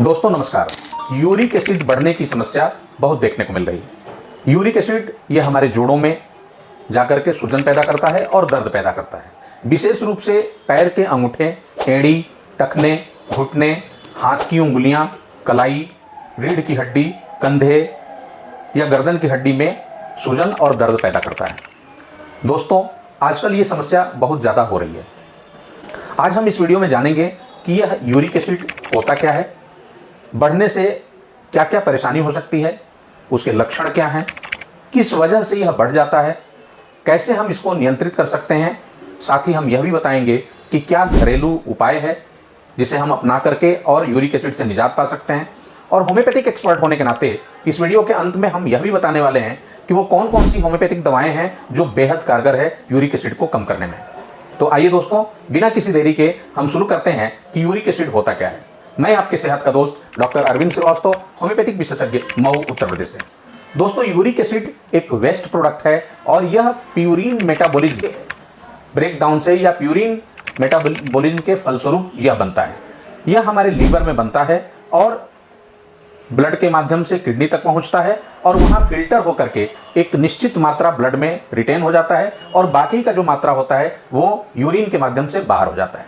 दोस्तों नमस्कार। Uric acid बढ़ने की समस्या बहुत देखने को मिल रही है। यूरिक एसिड ये हमारे जोड़ों में जाकर के सूजन पैदा करता है और दर्द पैदा करता है। विशेष रूप से पैर के अंगूठे, एड़ी, टखने, घुटने, हाथ की उंगलियां, कलाई, रीढ़ की हड्डी, कंधे या गर्दन की हड्डी में सूजन और दर्द पैदा करता है। दोस्तों आजकल ये समस्या बहुत ज़्यादा हो रही है। आज हम इस वीडियो में जानेंगे कि यह यूरिक एसिड होता क्या है, बढ़ने से क्या क्या परेशानी हो सकती है, उसके लक्षण क्या हैं, किस वजह से यह बढ़ जाता है, कैसे हम इसको नियंत्रित कर सकते हैं। साथ ही हम यह भी बताएंगे कि क्या घरेलू उपाय है जिसे हम अपना करके और यूरिक एसिड से निजात पा सकते हैं। और होम्योपैथिक एक्सपर्ट होने के नाते इस वीडियो के अंत में हम यह भी बताने वाले हैं कि वो कौन कौन सी होम्योपैथिक दवाएं हैं जो बेहद कारगर है यूरिक एसिड को कम करने में। तो आइए दोस्तों, बिना किसी देरी के हम शुरू करते हैं कि यूरिक एसिड होता क्या है। मैं आपके सेहत का दोस्त डॉक्टर अरविंद श्रीवास्तव, होम्योपैथिक विशेषज्ञ, मऊ, उत्तर प्रदेश से। दोस्तों यूरिक एसिड एक वेस्ट प्रोडक्ट है और यह प्यूरिन मेटाबॉलिज्म ब्रेकडाउन से या प्यूरिन मेटाबॉलिज्म के फलस्वरूप यह बनता है। यह हमारे लीवर में बनता है और ब्लड के माध्यम से किडनी तक पहुंचता है और वहां फिल्टर होकर के एक निश्चित मात्रा ब्लड में रिटेन हो जाता है और बाकी का जो मात्रा होता है वो यूरिन के माध्यम से बाहर हो जाता है।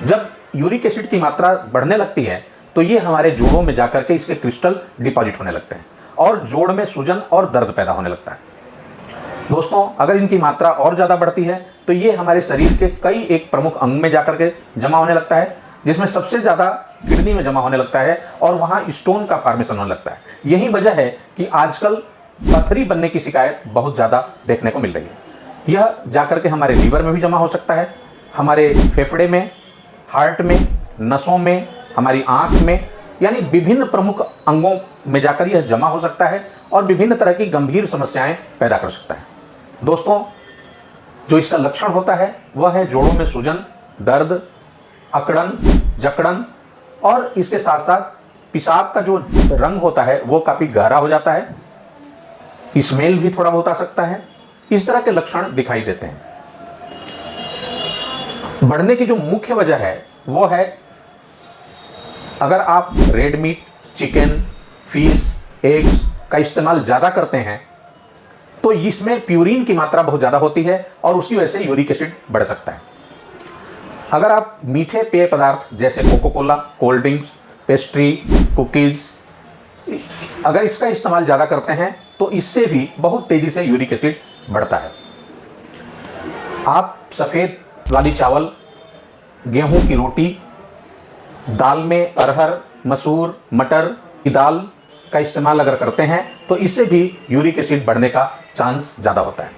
जब यूरिक एसिड की मात्रा बढ़ने लगती है तो ये हमारे जोड़ों में जाकर के इसके क्रिस्टल डिपॉजिट होने लगते हैं और जोड़ में सूजन और दर्द पैदा होने लगता है। दोस्तों अगर इनकी मात्रा और ज़्यादा बढ़ती है तो ये हमारे शरीर के कई एक प्रमुख अंग में जाकर के जमा होने लगता है, जिसमें सबसे ज़्यादा किडनी में जमा होने लगता है और वहाँ स्टोन का फॉर्मेशन होने लगता है। यही वजह है कि आजकल पथरी बनने की शिकायत बहुत ज़्यादा देखने को मिल रही है। यह जाकर के हमारे लीवर में भी जमा हो सकता है, हमारे फेफड़े में, हार्ट में, नसों में, हमारी आँख में, यानी विभिन्न प्रमुख अंगों में जाकर यह जमा हो सकता है और विभिन्न तरह की गंभीर समस्याएं पैदा कर सकता है। दोस्तों जो इसका लक्षण होता है वह है जोड़ों में सूजन, दर्द, अकड़न, जकड़न और इसके साथ साथ पेशाब का जो रंग होता है वो काफ़ी गहरा हो जाता है, स्मेल भी थोड़ा बहुत आ सकता है। इस तरह के लक्षण दिखाई देते हैं। बढ़ने की जो मुख्य वजह है वो है अगर आप red meat, chicken, fish, eggs का इस्तेमाल ज़्यादा करते हैं तो इसमें प्यूरिन की मात्रा बहुत ज़्यादा होती है और उसकी वजह से यूरिक एसिड बढ़ सकता है। अगर आप मीठे पेय पदार्थ जैसे Coca Cola, cold drinks, pastry, cookies अगर इसका इस्तेमाल ज़्यादा करते हैं तो इससे भी बहुत तेज़ी से यूरिक एसिड बढ़ता है। आप सफ़ेद वाली चावल, गेहूं की रोटी, दाल में अरहर, मसूर, मटर की दाल का इस्तेमाल अगर करते हैं तो इससे भी यूरिक एसिड बढ़ने का चांस ज़्यादा होता है।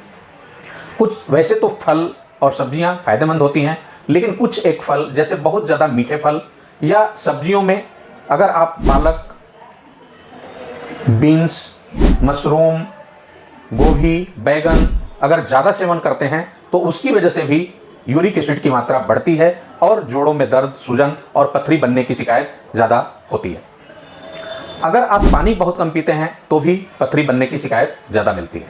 कुछ वैसे तो फल और सब्जियां फ़ायदेमंद होती हैं, लेकिन कुछ एक फल जैसे बहुत ज़्यादा मीठे फल या सब्जियों में अगर आप पालक, बीन्स, मशरूम, गोभी, बैगन अगर ज़्यादा सेवन करते हैं तो उसकी वजह से भी यूरिक एसिड की मात्रा बढ़ती है और जोड़ों में दर्द, सूजन और पथरी बनने की शिकायत ज़्यादा होती है। अगर आप पानी बहुत कम पीते हैं तो भी पथरी बनने की शिकायत ज़्यादा मिलती है।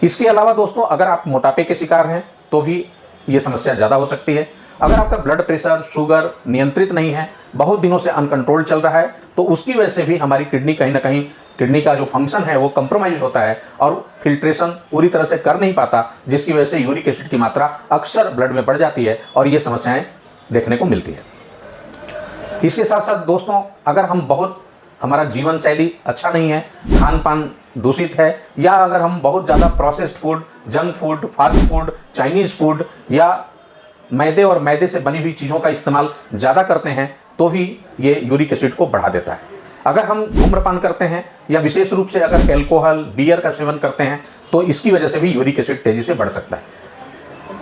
इसके अलावा दोस्तों अगर आप मोटापे के शिकार हैं तो भी ये समस्या ज़्यादा हो सकती है। अगर आपका ब्लड प्रेशर, शुगर नियंत्रित नहीं है, बहुत दिनों से अनकंट्रोल चल रहा है तो उसकी वजह से भी हमारी किडनी कहीं ना कहीं किडनी का जो फंक्शन है वो कंप्रोमाइज होता है और फिल्ट्रेशन पूरी तरह से कर नहीं पाता, जिसकी वजह से यूरिक एसिड की मात्रा अक्सर ब्लड में बढ़ जाती है और ये समस्याएं देखने को मिलती है। इसके साथ साथ दोस्तों अगर हमारा जीवन शैली अच्छा नहीं है, खान पान दूषित है, या अगर हम बहुत ज़्यादा processed food, junk food, fast food, Chinese food या मैदे और मैदे से बनी हुई चीज़ों का इस्तेमाल ज़्यादा करते हैं तो भी ये यूरिक एसिड को बढ़ा देता है। अगर हम धूम्रपान करते हैं या विशेष रूप से अगर अल्कोहल, बियर का सेवन करते हैं तो इसकी वजह से भी यूरिक एसिड तेज़ी से बढ़ सकता है।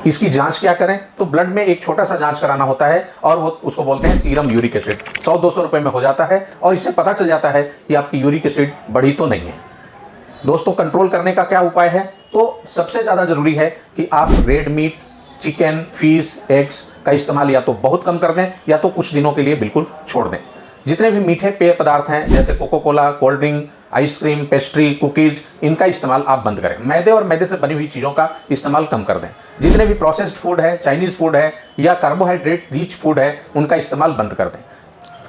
इसकी जांच क्या करें तो ब्लड में एक छोटा सा जांच कराना होता है और वो उसको बोलते हैं सीरम यूरिक एसिड। 100-200 रुपये में हो जाता है और इससे पता चल जाता है कि आपकी यूरिक एसिड बढ़ी तो नहीं है। दोस्तों कंट्रोल करने का क्या उपाय है, तो सबसे ज़्यादा ज़रूरी है कि आप red meat, chicken, fish, eggs का इस्तेमाल या तो बहुत कम कर दें या तो कुछ दिनों के लिए बिल्कुल छोड़ दें। जितने भी मीठे पेय पदार्थ हैं जैसे Coca Cola, cold drink, ice cream, pastry, cookies, इनका इस्तेमाल आप बंद करें। मैदे और मैदे से बनी हुई चीज़ों का इस्तेमाल कम कर दें। जितने भी प्रोसेस्ड फूड है, चाइनीज़ फूड है या कार्बोहाइड्रेट रिच फूड है, उनका इस्तेमाल बंद कर दें।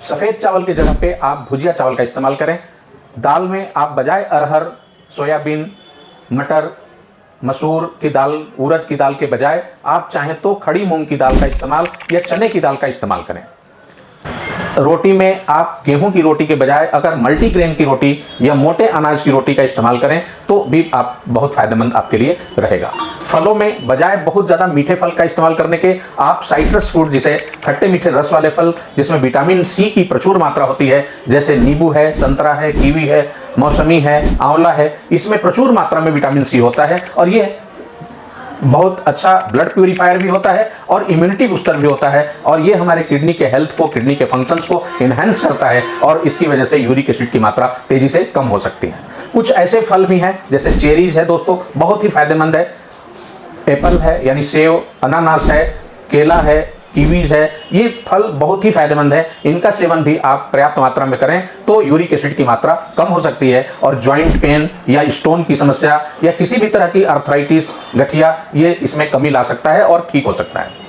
सफ़ेद चावल की जगह पे आप भुजिया चावल का इस्तेमाल करें। दाल में आप बजाय अरहर, सोयाबीन, मटर, मसूर की दाल, उड़द की दाल के बजाय आप चाहें तो खड़ी मूंग की दाल का इस्तेमाल या चने की दाल का इस्तेमाल करें। रोटी में आप गेहूं की रोटी के बजाय अगर मल्टीग्रेन की रोटी या मोटे अनाज की रोटी का इस्तेमाल करें तो भी आप बहुत फायदेमंद आपके लिए रहेगा। फलों में बजाय बहुत ज़्यादा मीठे फल का इस्तेमाल करने के आप साइट्रस फ्रूट, जिसे खट्टे मीठे रस वाले फल जिसमें विटामिन सी की प्रचुर मात्रा होती है, जैसे नींबू है, संतरा है, कीवी है, मौसमी है, आंवला है, इसमें प्रचुर मात्रा में विटामिन सी होता है और ये बहुत अच्छा ब्लड प्यूरिफायर भी होता है और इम्यूनिटी बूस्टर भी होता है और ये हमारे किडनी के हेल्थ को, किडनी के फंक्शंस को इन्हेंस करता है और इसकी वजह से यूरिक एसिड की मात्रा तेजी से कम हो सकती है। कुछ ऐसे फल भी हैं जैसे चेरीज है दोस्तों, बहुत ही फायदेमंद है। एप्पल है यानी सेव, अनानास है, केला है, कीवीज है, ये फल बहुत ही फायदेमंद है। इनका सेवन भी आप पर्याप्त मात्रा में करें तो यूरिक एसिड की मात्रा कम हो सकती है और जॉइंट पेन या स्टोन की समस्या या किसी भी तरह की अर्थराइटिस, गठिया, ये इसमें कमी ला सकता है और ठीक हो सकता है।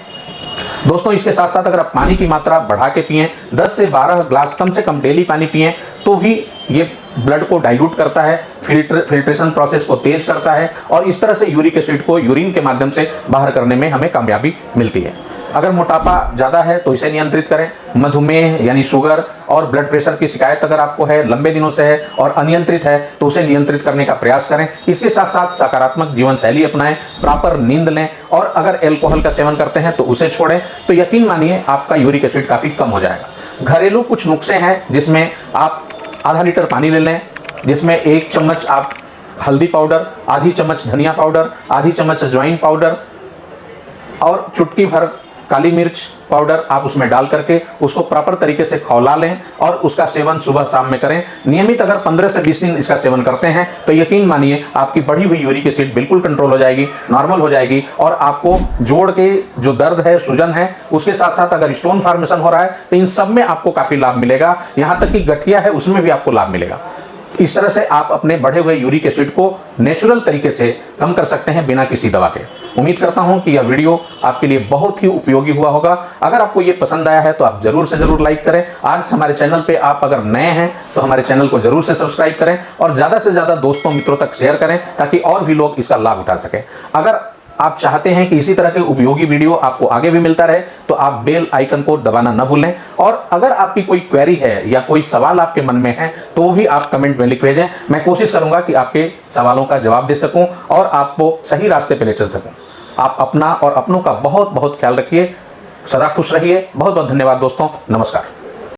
दोस्तों इसके साथ साथ अगर आप पानी की मात्रा बढ़ा के पिएं, 10 से 12 ग्लास कम से कम डेली पानी पिएं तो भी ये ब्लड को डाइल्यूट करता है, फिल्ट्रेशन प्रोसेस को तेज करता है और इस तरह से यूरिक एसिड को यूरिन के माध्यम से बाहर करने में हमें कामयाबी मिलती है। अगर मोटापा ज़्यादा है तो इसे नियंत्रित करें। मधुमेह यानी शुगर और ब्लड प्रेशर की शिकायत अगर आपको है, लंबे दिनों से है और अनियंत्रित है तो उसे नियंत्रित करने का प्रयास करें। इसके साथ साथ सकारात्मक जीवन शैली अपनाएं, प्रॉपर नींद लें और अगर अल्कोहल का सेवन करते हैं तो उसे छोड़ें तो यकीन मानिए आपका यूरिक एसिड काफ़ी कम हो जाएगा। घरेलू कुछ नुस्खे हैं जिसमें आप आधा लीटर पानी ले लें, जिसमें 1 चम्मच आप हल्दी पाउडर, आधी चम्मच धनिया पाउडर, आधी चम्मच अजवाइन पाउडर और चुटकी भर काली मिर्च पाउडर आप उसमें डाल करके उसको प्रॉपर तरीके से खौला लें और उसका सेवन सुबह शाम में करें। नियमित अगर 15 से 20 दिन इसका सेवन करते हैं तो यकीन मानिए आपकी बढ़ी हुई यूरिक एसिड बिल्कुल कंट्रोल हो जाएगी, नॉर्मल हो जाएगी और आपको जोड़ के जो दर्द है, सूजन है, उसके साथ साथ अगर स्टोन फॉर्मेशन हो रहा है तो इन सब में आपको काफ़ी लाभ मिलेगा। यहाँ तक कि गठिया है उसमें भी आपको लाभ मिलेगा। इस तरह से आप अपने बढ़े हुए यूरिक एसिड को नेचुरल तरीके से कम कर सकते हैं बिना किसी दवा के। उम्मीद करता हूं कि यह वीडियो आपके लिए बहुत ही उपयोगी हुआ होगा। अगर आपको ये पसंद आया है तो आप जरूर से जरूर लाइक करें। आज हमारे चैनल पे आप अगर नए हैं तो हमारे चैनल को जरूर से सब्सक्राइब करें और ज़्यादा से ज़्यादा दोस्तों मित्रों तक शेयर करें ताकि और भी लोग इसका लाभ उठा सकें। अगर आप चाहते हैं कि इसी तरह के उपयोगी वीडियो आपको आगे भी मिलता रहे तो आप बेल आइकन को दबाना न भूलें और अगर आपकी कोई क्वेरी है या कोई सवाल आपके मन में है तो भी आप कमेंट में लिख भेजें। मैं कोशिश करूंगा कि आपके सवालों का जवाब दे सकूं और आपको सही रास्ते पर ले चल सकूं। आप अपना और अपनों का बहुत बहुत ख्याल रखिए, सदा खुश रहिए। बहुत बहुत धन्यवाद दोस्तों, नमस्कार।